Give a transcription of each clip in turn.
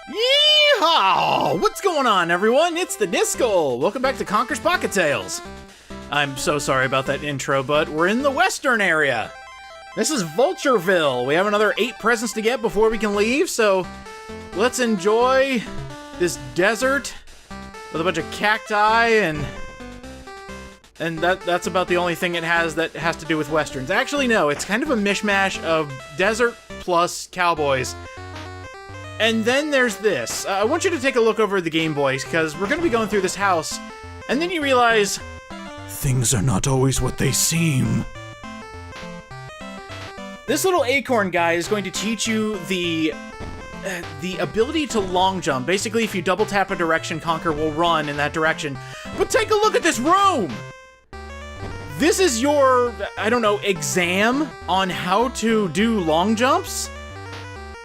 Yeehaw! What's going on, everyone? It's the Disco! Welcome back to Conker's Pocket Tales. I'm so sorry about that intro, but we're in the western area. This is Vultureville. We have another 8 presents to get before we can leave, so let's enjoy this desert with a bunch of cacti and that's about the only thing it has that has to do with westerns. Actually, no, it's kind of a mishmash of desert plus cowboys. And then there's this. I want you to take a look over the Game Boys, because we're going to be going through this house, and then you realize things are not always what they seem. This little acorn guy is going to teach you the ability to long jump. Basically, if you double tap a direction, Conker will run in that direction. But take a look at this room! This is your, I don't know, exam on how to do long jumps?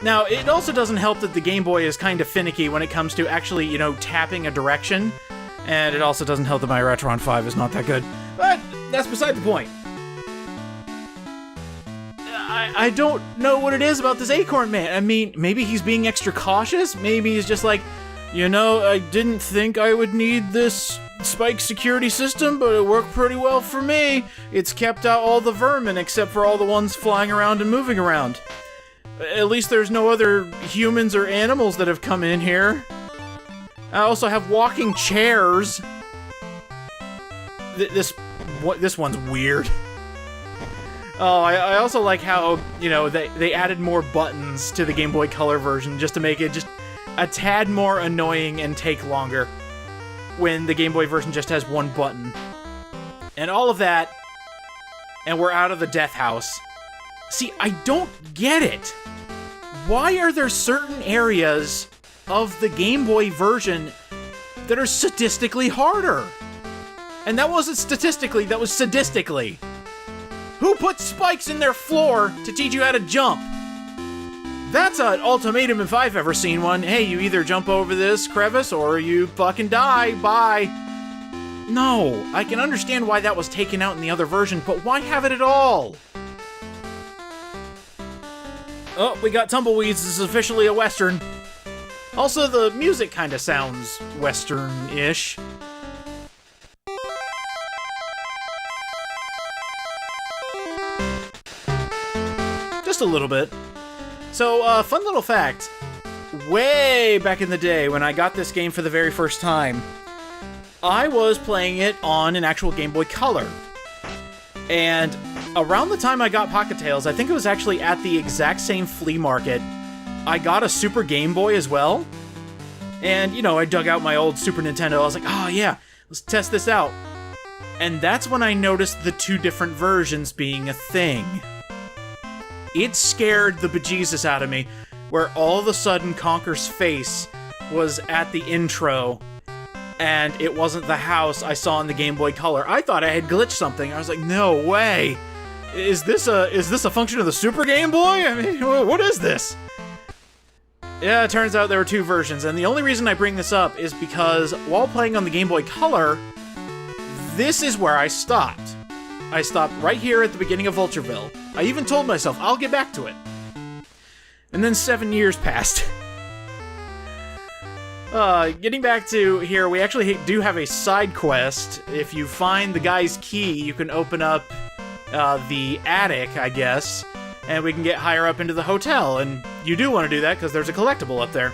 Now, it also doesn't help that the Game Boy is kind of finicky when it comes to actually, tapping a direction. And it also doesn't help that my Retron 5 is not that good. But that's beside the point. I don't know what it is about this acorn man. I mean, maybe he's being extra cautious. Maybe he's just like, I didn't think I would need this spike security system, but it worked pretty well for me. It's kept out all the vermin except for all the ones flying around and moving around. At least there's no other humans or animals that have come in here. I also have walking chairs. This one's weird. Oh, I also like how, they added more buttons to the Game Boy Color version just to make it just a tad more annoying and take longer when the Game Boy version just has one button. And all of that, and we're out of the death house. See, I don't get it. Why are there certain areas of the Game Boy version that are sadistically harder? And that wasn't statistically, that was sadistically. Who put spikes in their floor to teach you how to jump? That's an ultimatum if I've ever seen one. Hey, you either jump over this crevice or you fucking die. Bye. No, I can understand why that was taken out in the other version, but why have it at all? Oh, we got tumbleweeds. This is officially a western. Also, the music kind of sounds western-ish. Just a little bit. So, fun little fact. Way back in the day when I got this game for the very first time, I was playing it on an actual Game Boy Color. And around the time I got Pocket Tales, I think it was actually at the exact same flea market, I got a Super Game Boy as well. And, I dug out my old Super Nintendo. I was like, oh yeah, let's test this out. And that's when I noticed the 2 different versions being a thing. It scared the bejesus out of me, where all of a sudden Conker's face was at the intro, and it wasn't the house I saw in the Game Boy Color. I thought I had glitched something. I was like, no way. Is this a function of the Super Game Boy? I mean, what is this? Yeah, it turns out there were 2 versions, and the only reason I bring this up is because while playing on the Game Boy Color, this is where I stopped. I stopped right here at the beginning of Vultureville. I even told myself, I'll get back to it. And then 7 years passed. Getting back to here, we actually do have a side quest. If you find the guy's key, you can open up the attic, I guess, and we can get higher up into the hotel. And you do want to do that because there's a collectible up there.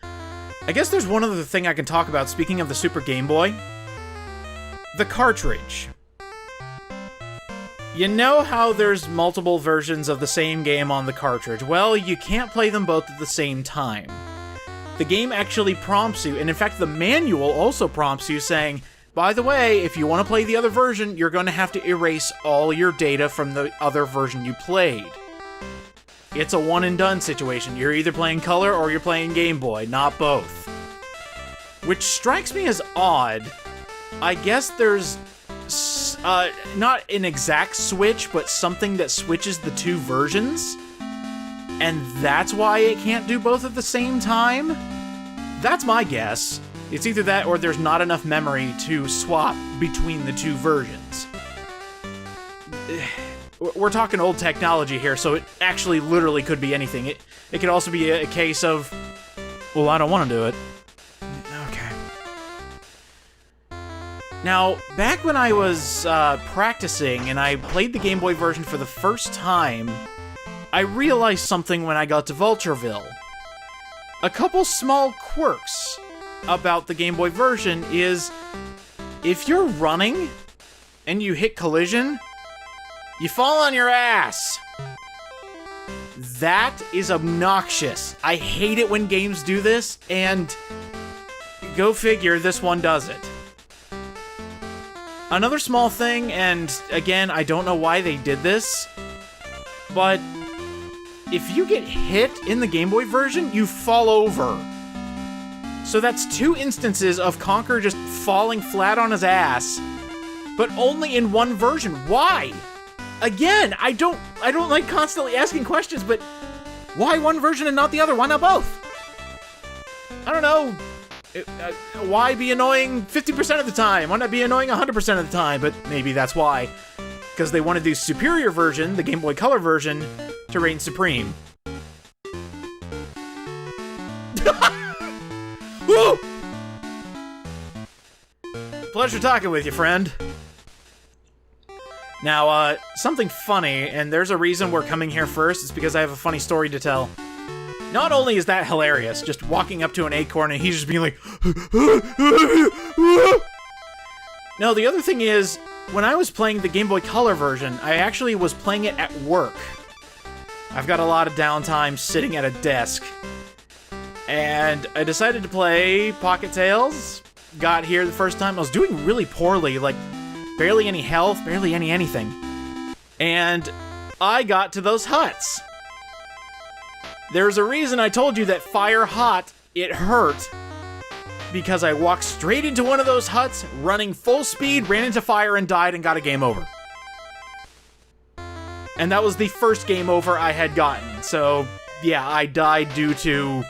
I guess there's one other thing I can talk about, speaking of the Super Game Boy. The cartridge. You know how there's multiple versions of the same game on the cartridge? Well, you can't play them both at the same time. The game actually prompts you, and in fact the manual also prompts you saying, by the way, if you want to play the other version, you're going to have to erase all your data from the other version you played. It's a one and done situation. You're either playing Color or you're playing Game Boy, not both. Which strikes me as odd. I guess there's not an exact switch, but something that switches the 2 versions. And that's why it can't do both at the same time? That's my guess. It's either that or there's not enough memory to swap between the 2 versions. we're talking old technology here, so it actually literally could be anything. It could also be a case of, well, I don't want to do it. Okay. Now, back when I was practicing and I played the Game Boy version for the first time, I realized something when I got to Vultureville. A couple small quirks about the Game Boy version is, if you're running and you hit collision, you fall on your ass. That is obnoxious. I hate it when games do this, and go figure, this one does it. Another small thing, and again, I don't know why they did this, but if you get hit in the Game Boy version, you fall over. So that's 2 instances of Conker just falling flat on his ass, but only in one version. Why? Again, I don't like constantly asking questions, but why one version and not the other? Why not both? I don't know. Why be annoying 50% of the time? Why not be annoying 100% of the time? But maybe that's why. Because they wanted the superior version, the Game Boy Color version, to reign supreme. Woo! Pleasure talking with you, friend. Now, something funny, and there's a reason we're coming here first, it's because I have a funny story to tell. Not only is that hilarious, just walking up to an acorn and he's just being like... No, the other thing is, when I was playing the Game Boy Color version, I actually was playing it at work. I've got a lot of downtime sitting at a desk. And I decided to play Pocket Tales. Got here the first time. I was doing really poorly, like barely any health, barely any anything. And I got to those huts. There's a reason I told you that fire hot, it hurt. Because I walked straight into one of those huts, running full speed, ran into fire and died and got a game over. And that was the first game over I had gotten. So, yeah, I died due to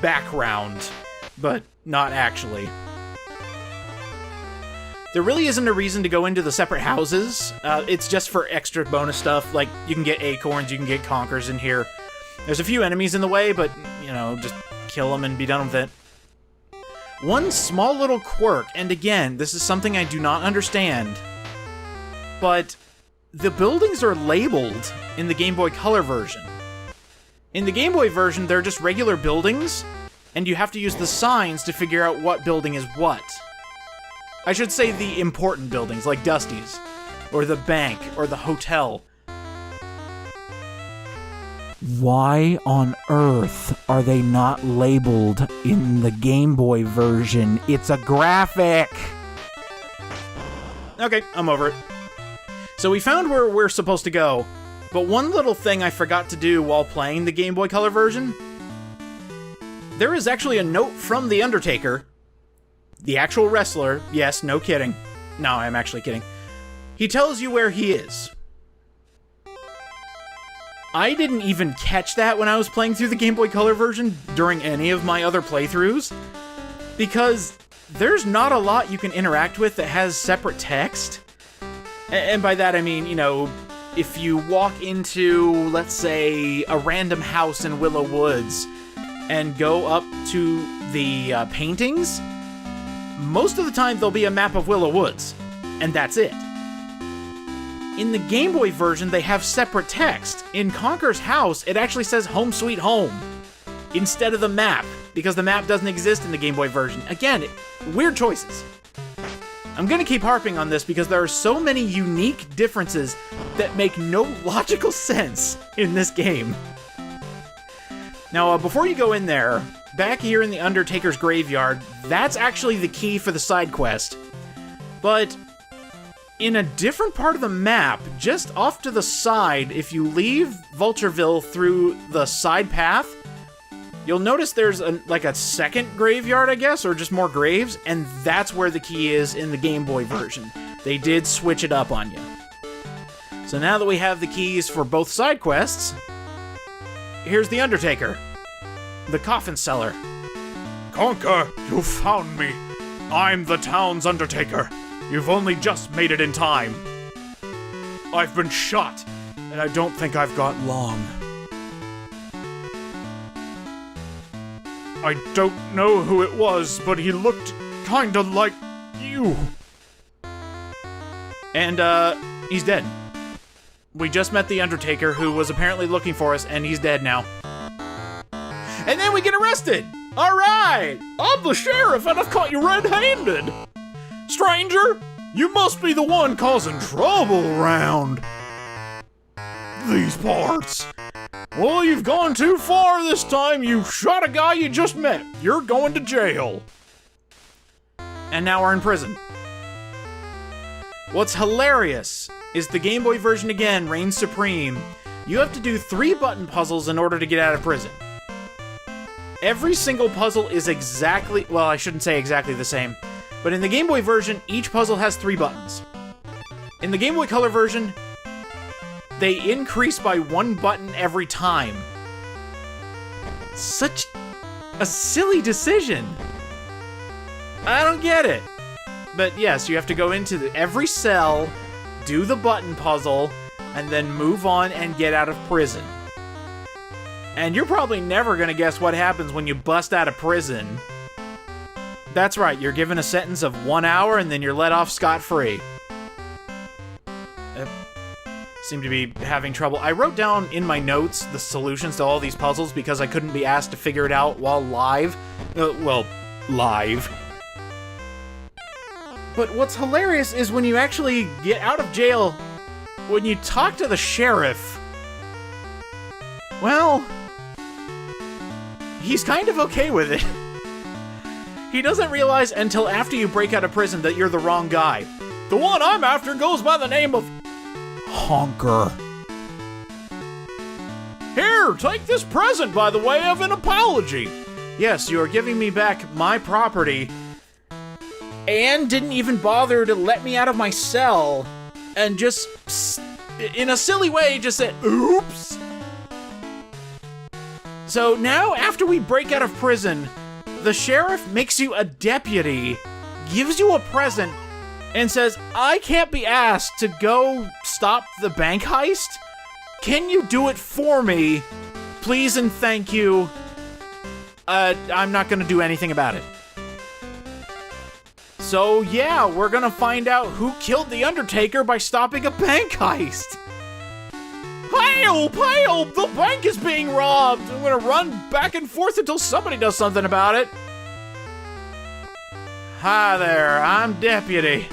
background, but not actually. There really isn't a reason to go into the separate houses. It's just for extra bonus stuff, like you can get acorns, you can get conkers in here. There's a few enemies in the way, but, you know, just kill them and be done with it. One small little quirk, and again, this is something I do not understand, but the buildings are labeled in the Game Boy Color version. In the Game Boy version, they're just regular buildings, and you have to use the signs to figure out what building is what. I should say the important buildings, like Dusty's, or the bank, or the hotel. Why on earth are they not labeled in the Game Boy version? It's a graphic! Okay, I'm over it. So we found where we're supposed to go, but one little thing I forgot to do while playing the Game Boy Color version, there is actually a note from The Undertaker, the actual wrestler. Yes, no kidding. No, I'm actually kidding. He tells you where he is. I didn't even catch that when I was playing through the Game Boy Color version during any of my other playthroughs, because there's not a lot you can interact with that has separate text. And by that I mean, you know, if you walk into, let's say, a random house in Willow Woods and go up to the paintings, most of the time there'll be a map of Willow Woods, and that's it. In the Game Boy version, they have separate text. In Conker's house, it actually says Home Sweet Home instead of the map, because the map doesn't exist in the Game Boy version. Again, weird choices. I'm gonna keep harping on this because there are so many unique differences that make no logical sense in this game. Now, before you go in there, back here in the Undertaker's graveyard, that's actually the key for the side quest. But in a different part of the map, just off to the side, if you leave Vultureville through the side path, you'll notice there's like a second graveyard, I guess, or just more graves, and that's where the key is in the Game Boy version. They did switch it up on you. So now that we have the keys for both side quests, here's the Undertaker, the coffin seller. Conker, you found me. I'm the town's Undertaker. You've only just made it in time. I've been shot, and I don't think I've got long. I don't know who it was, but he looked kinda like you. And, he's dead. We just met the Undertaker, who was apparently looking for us, and he's dead now. And then we get arrested! Alright! I'm the sheriff, and I've caught you red-handed! Stranger, you must be the one causing trouble around these parts. Well, you've gone too far this time. You shot a guy you just met. You're going to jail. And now we're in prison. What's hilarious is the Game Boy version again reigns supreme. You have to do 3 button puzzles in order to get out of prison. Every single puzzle is exactly, well, I shouldn't say exactly the same, but in the Game Boy version, each puzzle has 3 buttons. In the Game Boy Color version, they increase by 1 button every time. Such a silly decision. I don't get it. But yes, you have to go into every cell, do the button puzzle, and then move on and get out of prison. And you're probably never gonna guess what happens when you bust out of prison. That's right, you're given a sentence of 1 hour and then you're let off scot-free. Seem to be having trouble. I wrote down in my notes the solutions to all these puzzles because I couldn't be asked to figure it out while live. Live. But what's hilarious is when you actually get out of jail, when you talk to the sheriff, well, he's kind of okay with it. He doesn't realize until after you break out of prison that you're the wrong guy. The one I'm after goes by the name of Conker. Here, take this present by the way of an apology. Yes, you are giving me back my property and didn't even bother to let me out of my cell and just, in a silly way, just said, oops. So now, after we break out of prison, the sheriff makes you a deputy, gives you a present, and says, I can't be asked to go stop the bank heist. Can you do it for me? Please and thank you. I'm not gonna do anything about it. So yeah, we're gonna find out who killed the Undertaker by stopping a bank heist. Help! Help! The bank is being robbed! I'm gonna run back and forth until somebody does something about it. Hi there, I'm Deputy.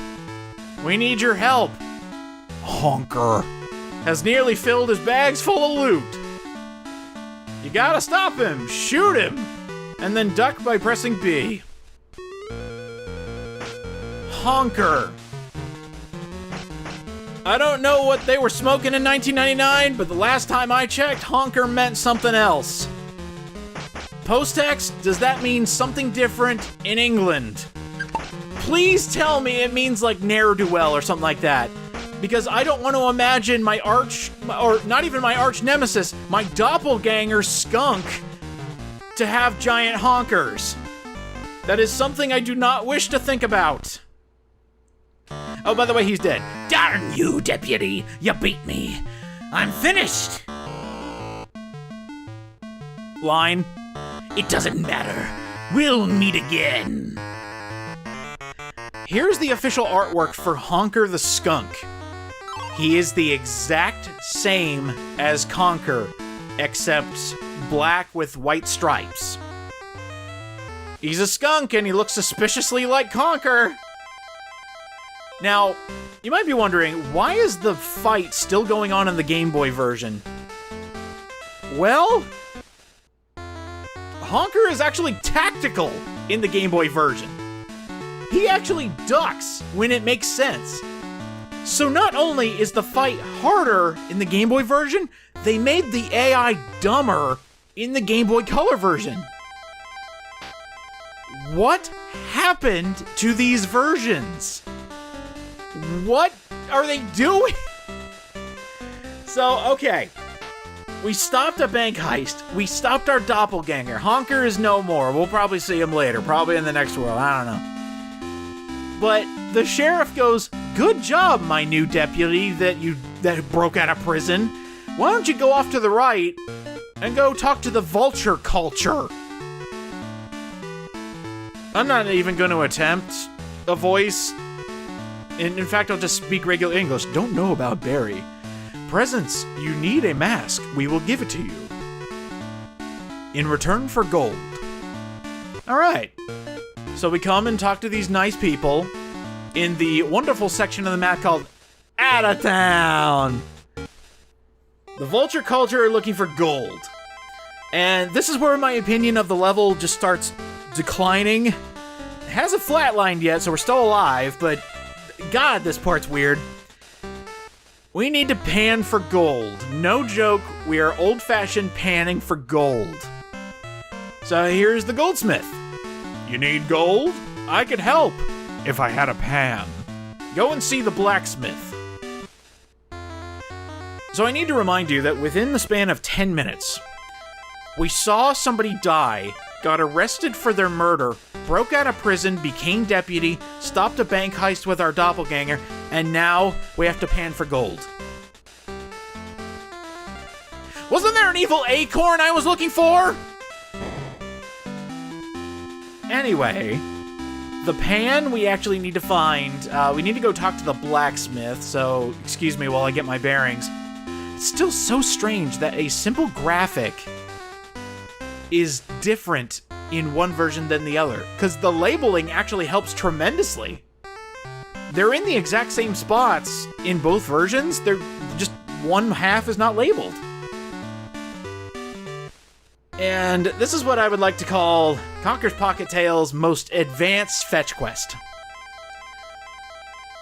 We need your help. Conker has nearly filled his bags full of loot. You gotta stop him, shoot him, and then duck by pressing B. Conker. I don't know what they were smoking in 1999, but the last time I checked, honker meant something else. Post-text, does that mean something different in England? Please tell me it means like ne'er-do-well or something like that. Because I don't want to imagine my not even my arch nemesis, my doppelganger skunk, to have giant honkers. That is something I do not wish to think about. Oh, by the way, he's dead. Darn you, Deputy! You beat me! I'm finished! Line. It doesn't matter. We'll meet again. Here's the official artwork for Honker the Skunk. He is the exact same as Conker, except black with white stripes. He's a skunk and he looks suspiciously like Conker. Now, you might be wondering, why is the fight still going on in the Game Boy version? Well, Honker is actually tactical in the Game Boy version. He actually ducks when it makes sense. So not only is the fight harder in the Game Boy version, they made the AI dumber in the Game Boy Color version. What happened to these versions? What are they doing? So, okay. We stopped a bank heist. We stopped our doppelganger. Honker is no more. We'll probably see him later. Probably in the next world. I don't know. But the sheriff goes, good job, my new deputy, that you that broke out of prison. Why don't you go off to the right and go talk to the vulture culture? I'm not even going to attempt a voice. In fact, I'll just speak regular English. Don't know about Barry. Presents, you need a mask. We will give it to you. In return for gold. Alright. So we come and talk to these nice people in the wonderful section of the map called Out of Town. The vulture culture are looking for gold. And this is where my opinion of the level just starts declining. It hasn't flatlined yet, so we're still alive, but God, this part's weird. We need to pan for gold. No joke, we are old-fashioned panning for gold. So here's the goldsmith. You need gold? I could help if I had a pan. Go and see the blacksmith. So I need to remind you that within the span of 10 minutes, we saw somebody die, got arrested for their murder, broke out of prison, became deputy, stopped a bank heist with our doppelganger, and now we have to pan for gold. Wasn't there an evil acorn I was looking for? Anyway, the pan we actually need to find, we need to go talk to the blacksmith, so excuse me while I get my bearings. It's still so strange that a simple graphic is different in one version than the other, because the labeling actually helps tremendously. They're in the exact same spots in both versions, they're just one half is not labeled. And this is what I would like to call Conker's Pocket Tales' most advanced fetch quest.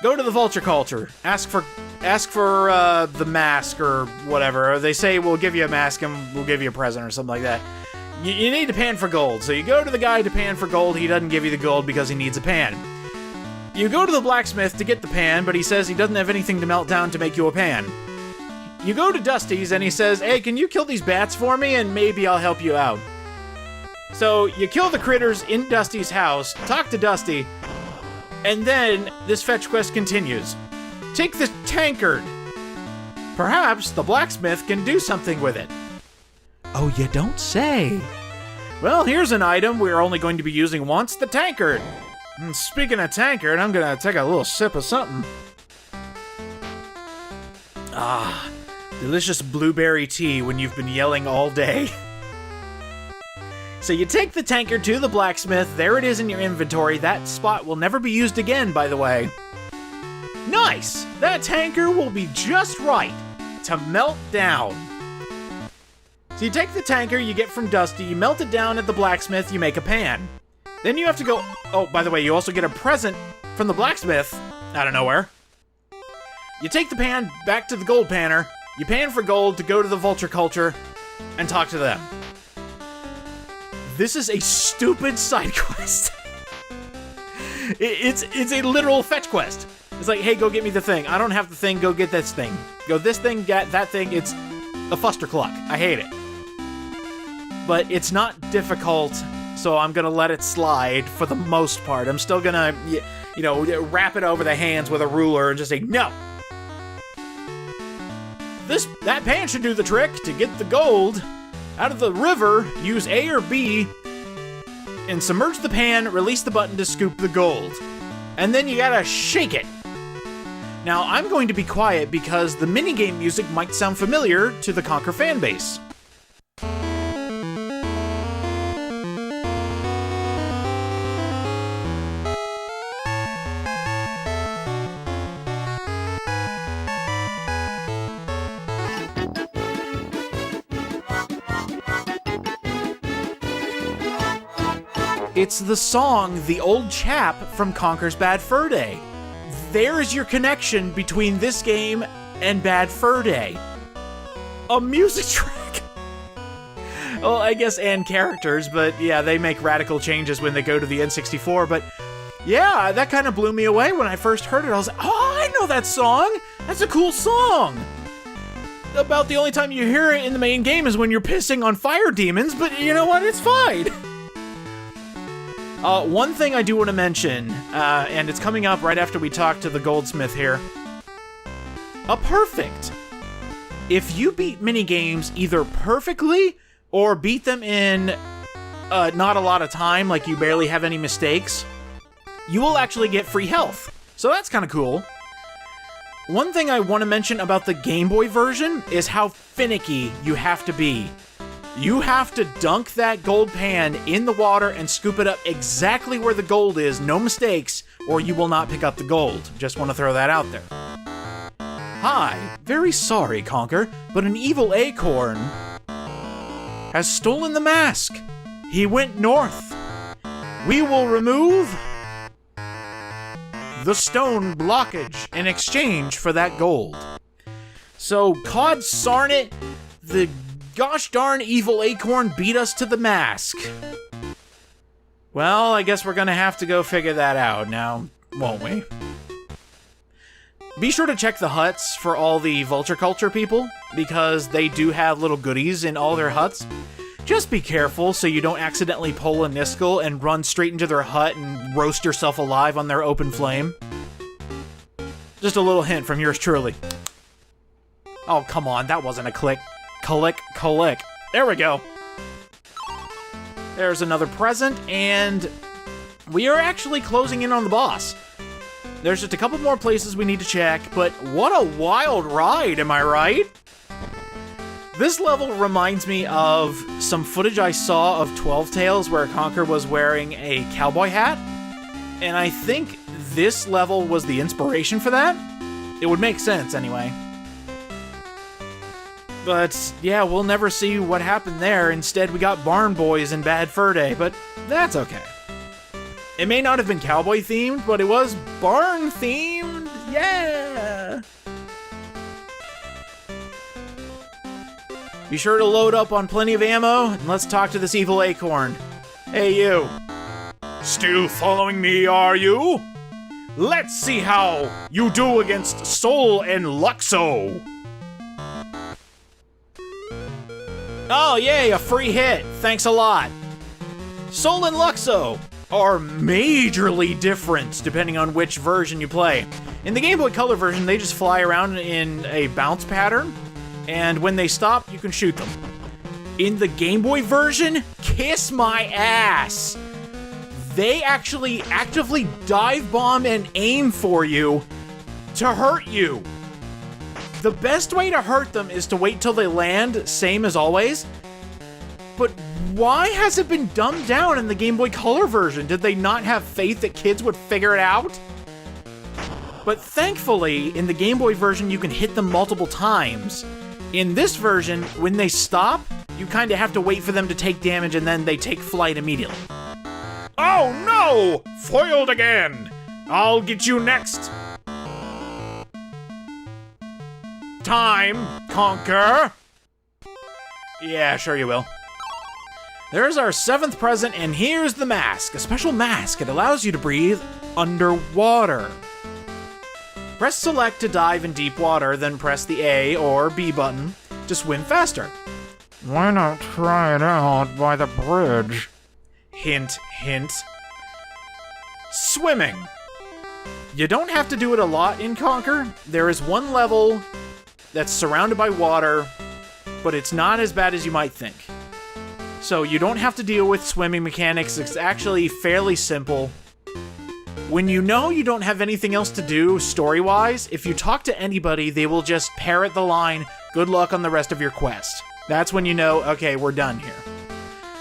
Go to the vulture culture. Ask for the mask or whatever. Or they say we'll give you a mask and we'll give you a present or something like that. You need to pan for gold. So you go to the guy to pan for gold. He doesn't give you the gold because he needs a pan. You go to the blacksmith to get the pan, but he says he doesn't have anything to melt down to make you a pan. You go to Dusty's and he says, hey, can you kill these bats for me and maybe I'll help you out. So you kill the critters in Dusty's house, talk to Dusty, and then this fetch quest continues. Take this tankard. Perhaps the blacksmith can do something with it. Oh, you don't say. Well, here's an item we're only going to be using once, the tankard. And speaking of tankard, I'm gonna take a little sip of something. Ah, delicious blueberry tea when you've been yelling all day. So you take the tankard to the blacksmith, there it is in your inventory. That spot will never be used again, by the way. Nice! That tankard will be just right to melt down. So you take the tankard you get from Dusty, you melt it down at the blacksmith, you make a pan. Then you have to go... Oh, by the way, you also get a present from the blacksmith out of nowhere. You take the pan back to the gold panner, you pan for gold to go to the vulture culture and talk to them. This is a stupid side quest. It's a literal fetch quest. It's like, hey, go get me the thing. I don't have the thing, go get this thing. Go this thing, get that thing. It's a fustercluck. I hate it. But it's not difficult, so I'm gonna let it slide for the most part. I'm still gonna, you know, wrap it over the hands with a ruler and just say, no. That pan should do the trick. To get the gold out of the river, use A or B and submerge the pan, release the button to scoop the gold. And then you gotta shake it. Now, I'm going to be quiet because the minigame music might sound familiar to the Conker fanbase. It's the song The Old Chap from Conker's Bad Fur Day. There's your connection between this game and Bad Fur Day. A music track. Well, I guess and characters, but yeah, they make radical changes when they go to the N64, but yeah, that kind of blew me away when I first heard it. I was like, oh, I know that song! That's a cool song! About the only time you hear it in the main game is when you're pissing on fire demons, but you know what? It's fine! One thing I do want to mention, and it's coming up right after we talk to the goldsmith here. a perfect. If you beat minigames either perfectly or beat them in not a lot of time, like you barely have any mistakes, you will actually get free health. So that's kind of cool. One thing I want to mention about the Game Boy version is how finicky you have to be. You have to dunk that gold pan in the water and scoop it up exactly where the gold is, no mistakes, or you will not pick up the gold. Just want to throw that out there. Hi, very sorry, Conker, but an evil acorn has stolen the mask. He went north. We will remove the stone blockage in exchange for that gold. So, Cod Sarn it, the gosh darn evil acorn beat us to the mask. Well, I guess we're gonna have to go figure that out now, won't we? Be sure to check the huts for all the vulture culture people, because they do have little goodies in all their huts. Just be careful so you don't accidentally pull a Niskel and run straight into their hut and roast yourself alive on their open flame. Just a little hint from yours truly. Oh, come on, that wasn't a click. Click. There we go. There's another present, and we are actually closing in on the boss. There's just a couple more places we need to check, but what a wild ride, am I right? This level reminds me of some footage I saw of 12 Tales where Conker was wearing a cowboy hat, and I think this level was the inspiration for that. It would make sense anyway. But yeah, we'll never see what happened there. Instead, we got Barn Boys and Bad Fur Day, but that's okay. It may not have been cowboy themed, but it was barn themed. Yeah! Be sure to load up on plenty of ammo, and let's talk to this evil acorn. Hey, you. Still following me, are you? Let's see how you do against Soul and Luxo. Oh, yay, a free hit. Thanks a lot. Soul and Luxo are majorly different depending on which version you play. In the Game Boy Color version, they just fly around in a bounce pattern, and when they stop, you can shoot them. In the Game Boy version, kiss my ass. They actually actively dive bomb and aim for you to hurt you. The best way to hurt them is to wait till they land, same as always. But why has it been dumbed down in the Game Boy Color version? Did they not have faith that kids would figure it out? But thankfully, in the Game Boy version, you can hit them multiple times. In this version, when they stop, you kind of have to wait for them to take damage and then they take flight immediately. Oh no! Foiled again! I'll get you next! Time, Conker! Yeah, sure you will. There's our 7th present, and here's the mask. A special mask. It allows you to breathe underwater. Press select to dive in deep water, then press the A or B button to swim faster. Why not try it out by the bridge? Hint, hint. Swimming. You don't have to do it a lot in Conker. There is one level that's surrounded by water, but it's not as bad as you might think. So you don't have to deal with swimming mechanics. It's actually fairly simple. When you know you don't have anything else to do story-wise, if you talk to anybody, they will just parrot the line, "Good luck on the rest of your quest." That's when you know, okay, we're done here.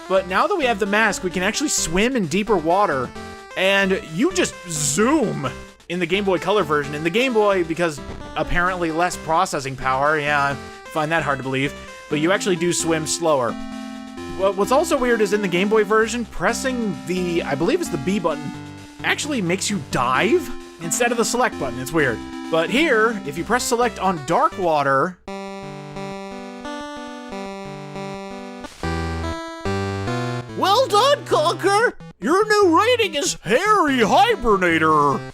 But now that we have the mask, we can actually swim in deeper water, and you just zoom in the Game Boy Color version. In the Game Boy, because apparently less processing power, yeah, I find that hard to believe, but you actually do swim slower. What's also weird is in the Game Boy version, pressing the, I believe it's the B button, actually makes you dive instead of the select button. It's weird. But here, if you press select on dark water, Well done, Conker! Your new rating is Hairy Hibernator!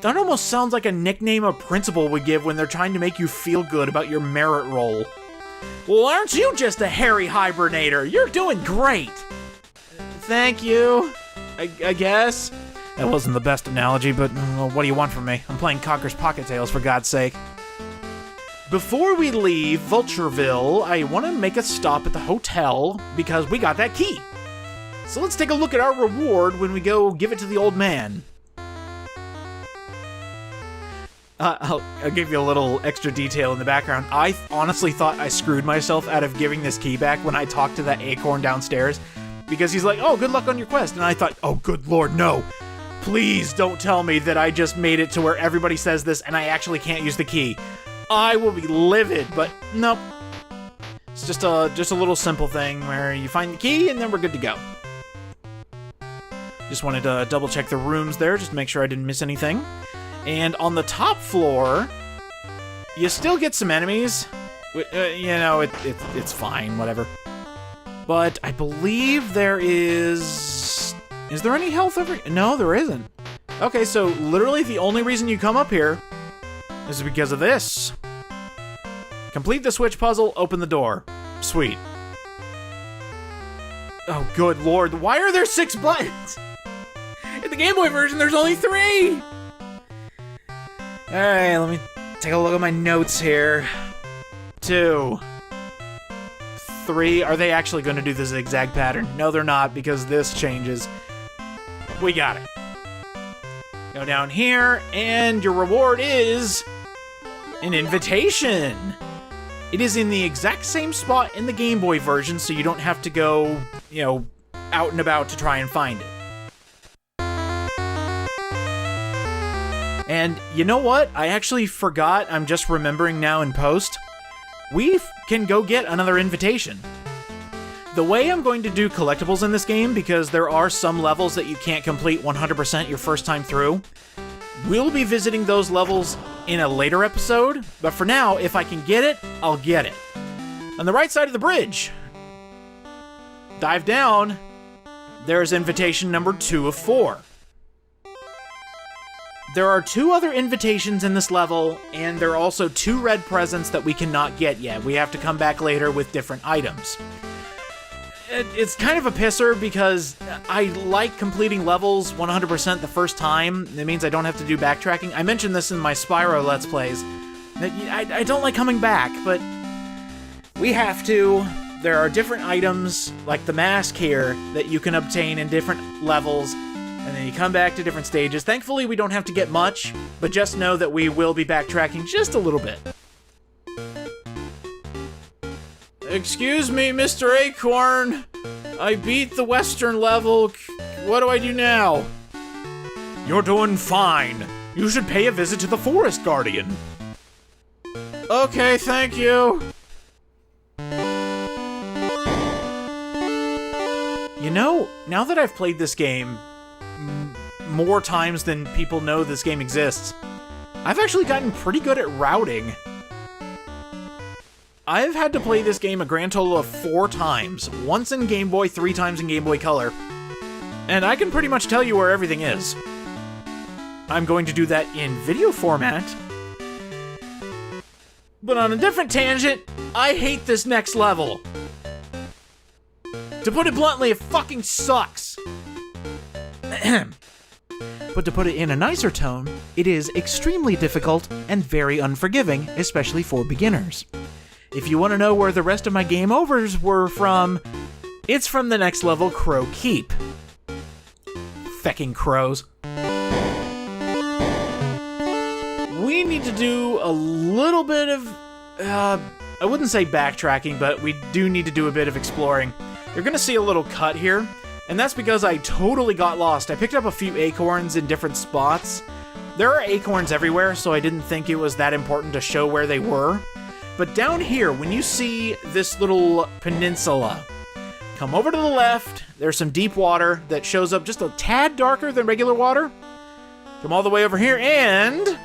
that almost sounds like a nickname a principal would give when they're trying to make you feel good about your merit roll. Well, aren't you just a hairy hibernator? You're doing great. Thank you, I guess. That wasn't the best analogy, but well, what do you want from me? I'm playing Conker's Pocket Tales, for God's sake. Before we leave Vultureville, I want to make a stop at the hotel because we got that key. So let's take a look at our reward when we go give it to the old man. I'll give you a little extra detail in the background. I honestly thought I screwed myself out of giving this key back when I talked to that acorn downstairs, because he's like, oh, good luck on your quest. And I thought, oh, good lord, no. Please don't tell me that I just made it to where everybody says this and I actually can't use the key. I will be livid, but nope. It's just a little simple thing where you find the key and then we're good to go. Just wanted to double check the rooms there just to make sure I didn't miss anything. And on the top floor, you still get some enemies. You know, it's fine, whatever. But I believe there is... Is there any health over... No, there isn't. Okay, so literally the only reason you come up here is because of this. Complete the switch puzzle, open the door. Sweet. Oh, good lord. Why are there 6 buttons? In the Game Boy version, there's only 3! Alright, let me take a look at my notes here. 2. 3. Are they actually going to do the zigzag pattern? No, they're not, because this changes. We got it. Go down here, and your reward is an invitation. It is in the exact same spot in the Game Boy version, so you don't have to go, you know, out and about to try and find it. And you know what? I actually forgot. I'm just remembering now in post. We can go get another invitation. The way I'm going to do collectibles in this game, because there are some levels that you can't complete 100% your first time through, we'll be visiting those levels in a later episode, but for now, if I can get it, I'll get it. On the right side of the bridge, dive down, there's invitation number 2 of 4. There are 2 other invitations in this level, and there are also 2 red presents that we cannot get yet. We have to come back later with different items. It's kind of a pisser because I like completing levels 100% the first time. It means I don't have to do backtracking. I mentioned this in my Spyro Let's Plays. I don't like coming back, but we have to. There are different items, like the mask here, that you can obtain in different levels, and then you come back to different stages. Thankfully, we don't have to get much, but just know that we will be backtracking just a little bit. Excuse me, Mr. Acorn. I beat the western level. What do I do now? You're doing fine. You should pay a visit to the Forest Guardian. Okay, thank you. You know, now that I've played this game more times than people know this game exists, I've actually gotten pretty good at routing. I've had to play this game a grand total of 4 times, once in Game Boy, 3 times in Game Boy Color, and I can pretty much tell you where everything is. I'm going to do that in video format, but on a different tangent, I hate this next level. To put it bluntly, it fucking sucks. But to put it in a nicer tone, it is extremely difficult and very unforgiving, especially for beginners. If you want to know where the rest of my game overs were from, it's from the next level, Crow Keep. Fecking crows. We need to do a little bit of, I wouldn't say backtracking, but we do need to do a bit of exploring. You're gonna see a little cut here, and that's because I totally got lost. I picked up a few acorns in different spots. There are acorns everywhere, so I didn't think it was that important to show where they were. But down here, when you see this little peninsula, come over to the left, there's some deep water that shows up just a tad darker than regular water. Come all the way over here, and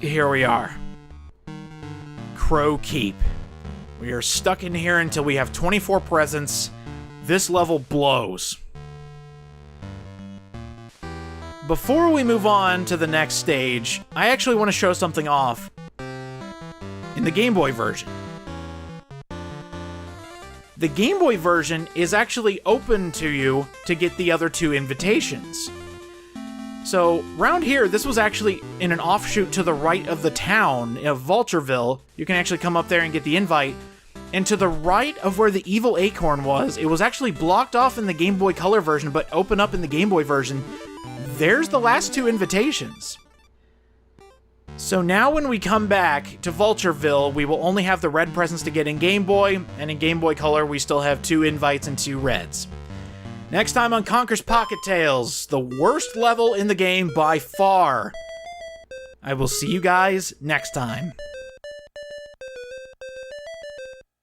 here we are. Crow Keep. We are stuck in here until we have 24 presents. This level blows. Before we move on to the next stage, I actually want to show something off in the Game Boy version. the Game Boy version is actually open to you to get the other 2 invitations. So, round here, this was actually in an offshoot to the right of the town of Vultureville. You can actually come up there and get the invite. And to the right of where the evil acorn was, it was actually blocked off in the Game Boy Color version, but open up in the Game Boy version. There's the last 2 invitations. So now when we come back to Vultureville, we will only have the red presents to get in Game Boy, and in Game Boy Color, we still have 2 invites and 2 reds. Next time on Conker's Pocket Tales, the worst level in the game by far. I will see you guys next time.